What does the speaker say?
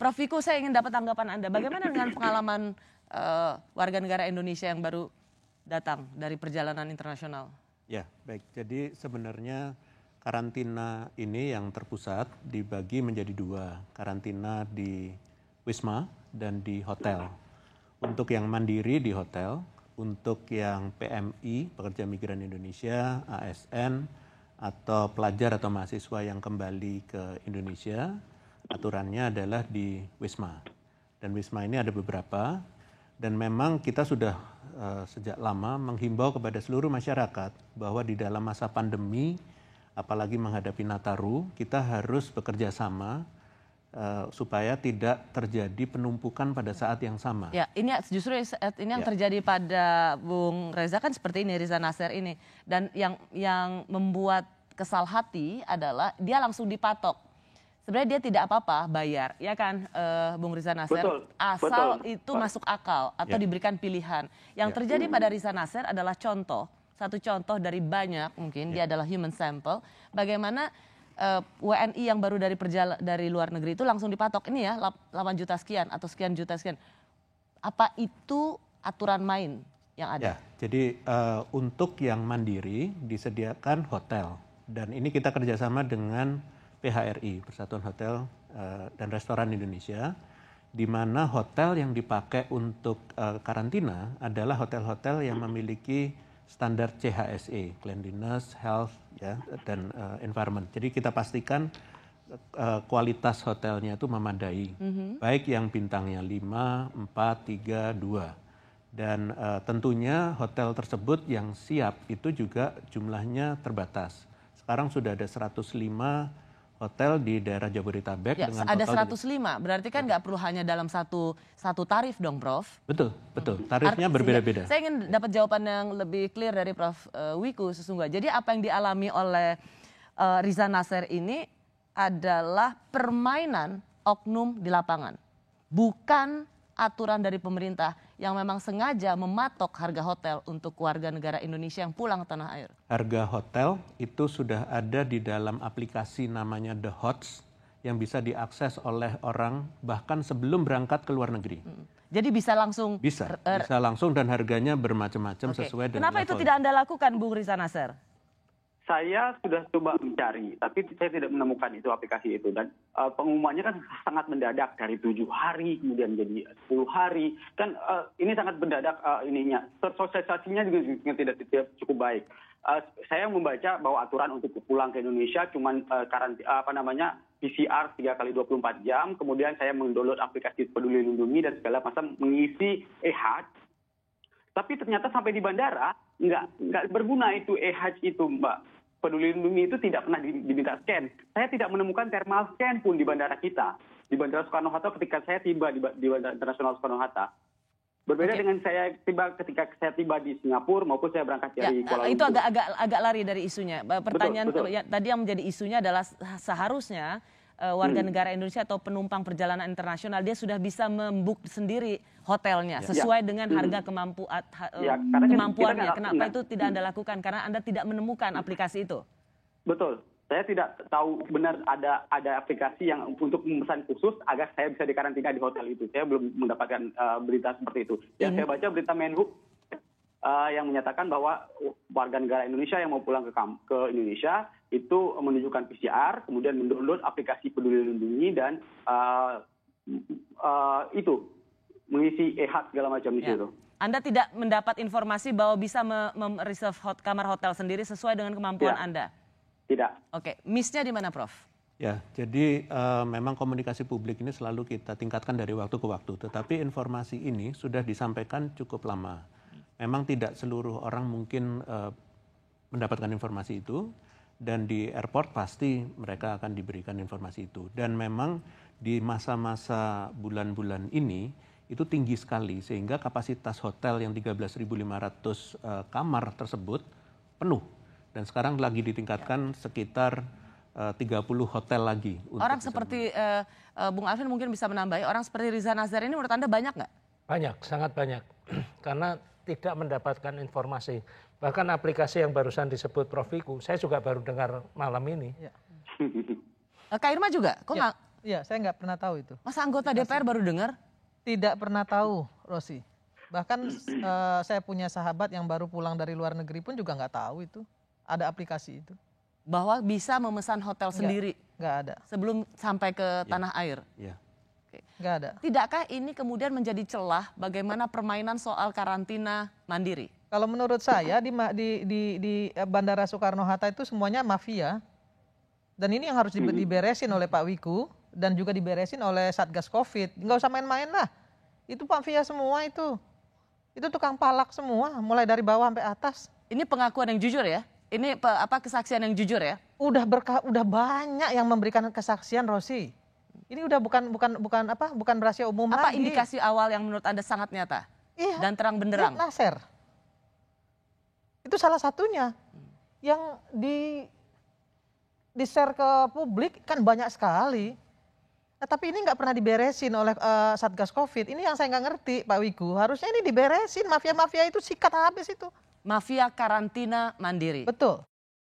Prof. Wiku, saya ingin dapat tanggapan Anda. Bagaimana dengan pengalaman warga negara Indonesia yang baru datang dari perjalanan internasional? Ya, baik. Jadi sebenarnya karantina ini yang terpusat dibagi menjadi dua. Karantina di Wisma dan di hotel. Untuk yang mandiri di hotel, untuk yang PMI, pekerja migran Indonesia, ASN, atau pelajar atau mahasiswa yang kembali ke Indonesia, aturannya adalah di Wisma. Dan Wisma ini ada beberapa, dan memang kita sudah sejak lama menghimbau kepada seluruh masyarakat bahwa di dalam masa pandemi, apalagi menghadapi Nataru, kita harus bekerja sama supaya tidak terjadi penumpukan pada saat yang sama. Ya, ini justru ini yang terjadi pada Bung Reza kan seperti ini, Riza Nasser ini. Dan yang membuat kesal hati adalah dia langsung dipatok. Sebenarnya dia tidak apa-apa bayar, ya kan Bung Riza Nasser? Betul, asal betul. itu masuk akal atau diberikan pilihan. Yang terjadi pada Riza Nasser adalah satu contoh dari banyak mungkin, dia adalah human sample. Bagaimana WNI yang baru dari luar negeri itu langsung dipatok, ini ya 8 juta sekian atau sekian juta sekian. Apa itu aturan main yang ada? Ya, jadi untuk yang mandiri disediakan hotel. Dan ini kita kerjasama dengan PHRI, Persatuan Hotel dan Restoran Indonesia, di mana hotel yang dipakai untuk karantina adalah hotel-hotel yang memiliki standar CHSE, Cleanliness, Health, ya, dan Environment. Jadi kita pastikan kualitas hotelnya itu memadai, baik yang bintangnya 5, 4, 3, 2. Dan tentunya hotel tersebut yang siap itu juga jumlahnya terbatas. Sekarang sudah ada 105 hotel di daerah Jabodetabek. Ya, dengan ada 105, berarti kan nggak perlu hanya dalam satu tarif dong, Prof? Betul, betul. Tarifnya berbeda-beda. Saya ingin dapat jawaban yang lebih clear dari Prof. Wiku sesungguhnya. Jadi apa yang dialami oleh Riza Nasser ini adalah permainan oknum di lapangan, bukan aturan dari pemerintah yang memang sengaja mematok harga hotel untuk warga negara Indonesia yang pulang ke tanah air. Harga hotel itu sudah ada di dalam aplikasi namanya The Hots yang bisa diakses oleh orang bahkan sebelum berangkat ke luar negeri. Jadi bisa langsung? Bisa langsung dan harganya bermacam-macam sesuai dengan Kenapa level. itu tidak Anda lakukan, Bung Riza Nasser? Saya sudah coba mencari, tapi saya tidak menemukan itu aplikasi itu. Dan pengumumannya kan sangat mendadak, dari 7 hari, kemudian jadi 10 hari. Kan ini sangat mendadak ininya. Sosialisasinya juga tidak cukup baik. Saya membaca bahwa aturan untuk pulang ke Indonesia cuma PCR 3 kali 24 jam. Kemudian saya mendownload aplikasi Peduli Lindungi dan segala macam mengisi EHAD. Tapi ternyata sampai di bandara nggak berguna itu EHAD itu, Mbak. Peduli Lindungi itu tidak pernah diminta scan. Saya tidak menemukan thermal scan pun di bandara kita. Di Bandara Soekarno-Hatta ketika saya tiba di Bandara Internasional Soekarno-Hatta. Berbeda dengan ketika saya tiba di Singapura maupun saya berangkat dari Kuala Lumpur. Itu agak lari dari isunya. Pertanyaan betul. Tadi yang menjadi isunya adalah seharusnya warga negara Indonesia atau penumpang perjalanan internasional dia sudah bisa membuk sendiri hotelnya sesuai dengan harga kemampuannya. Kenapa itu tidak Anda lakukan? Karena Anda tidak menemukan aplikasi itu. Betul. Saya tidak tahu benar ada aplikasi yang untuk memesan khusus agar saya bisa dikarantina di hotel itu. Saya belum mendapatkan berita seperti itu. Saya baca berita Menhub yang menyatakan bahwa warga negara Indonesia yang mau pulang ke Indonesia itu menunjukkan PCR, kemudian mendownload aplikasi Peduli Lindungi dan itu mengisi EHAD segala macam di situ. Anda tidak mendapat informasi bahwa bisa mereserve kamar hotel sendiri sesuai dengan kemampuan Anda? Tidak. Oke, miss-nya di mana, Prof? Ya, jadi memang komunikasi publik ini selalu kita tingkatkan dari waktu ke waktu. Tetapi informasi ini sudah disampaikan cukup lama. Memang tidak seluruh orang mungkin mendapatkan informasi itu. Dan di airport pasti mereka akan diberikan informasi itu. Dan memang di masa-masa bulan-bulan ini itu tinggi sekali. Sehingga kapasitas hotel yang 13.500 kamar tersebut penuh. Dan sekarang lagi ditingkatkan sekitar 30 hotel lagi. Orang seperti Bung Alvin mungkin bisa menambahi, orang seperti Riza Nasser ini menurut Anda banyak nggak? Banyak, sangat banyak. Karena tidak mendapatkan informasi. Bahkan aplikasi yang barusan disebut Prof. Wiku, saya juga baru dengar malam ini. Kak Irma juga? Kok nggak? Iya, saya nggak pernah tahu itu. Masa anggota DPR baru dengar? Tidak pernah tahu, Rosi. Bahkan saya punya sahabat yang baru pulang dari luar negeri pun juga nggak tahu itu. Ada aplikasi itu. Bahwa bisa memesan hotel sendiri Nggak ada. sebelum sampai ke tanah air. Ya. Nggak ada. Tidakkah ini kemudian menjadi celah bagaimana permainan soal karantina mandiri? Kalau menurut saya di Bandara Soekarno-Hatta itu semuanya mafia. Dan ini yang harus diberesin oleh Pak Wiku dan juga diberesin oleh Satgas Covid. Nggak usah main-main lah. Itu mafia semua itu. Itu tukang palak semua, mulai dari bawah sampai atas. Ini pengakuan yang jujur ya? Ini kesaksian yang jujur ya? Udah banyak yang memberikan kesaksian, Rosi. Ini udah bukan rahasia umum Apa lagi. indikasi awal yang menurut Anda sangat nyata? Iya, Dan terang benderang? Nasir. Itu salah satunya. Yang di-share ke publik kan banyak sekali. Nah, tapi ini nggak pernah diberesin oleh Satgas Covid. Ini yang saya nggak ngerti, Pak Wiku. Harusnya ini diberesin. Mafia-mafia itu sikat habis itu. Mafia karantina mandiri. Betul.